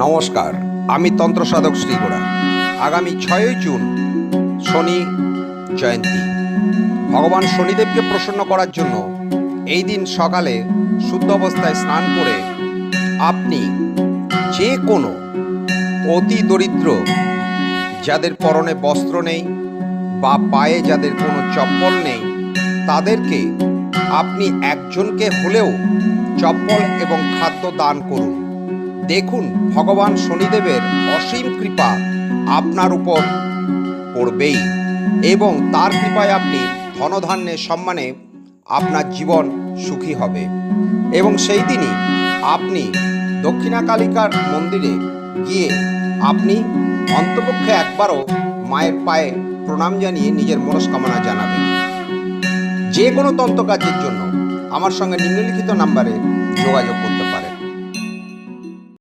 নমস্কার, আমি তন্ত্র সাধক শ্রীগোড়া। আগামী 6ই জুন শনি জয়ন্তী। ভগবান শনিদেবকে প্রসন্ন করার জন্য এই দিন সকালে শুদ্ধ অবস্থায় স্নান করে আপনি যে কোনো অতি দরিদ্র, যাদের পরনে বস্ত্র নেই বা পায়ে যাদের কোনো চপ্পল নেই, তাদেরকে আপনি একজনকে হলেও চপ্পল এবং খাদ্য দান করুন। দেখুন, ভগবান শনিদেবের অসীম কৃপা আপনার উপর পড়বেই এবং তার কৃপায় আপনি ধনধান্যে সম্মানে আপনার জীবন সুখী হবে। এবং সেই দিনই আপনি দক্ষিণাকালিকার মন্দিরে গিয়ে আপনি অন্তপক্ষে একবারও মায়ের পায়ে প্রণাম জানিয়ে নিজের মনস্কামনা জানাবেন। যে কোনো তন্ত্রকার্যের জন্য আমার সঙ্গে নিম্নলিখিত নাম্বারে যোগাযোগ করুন।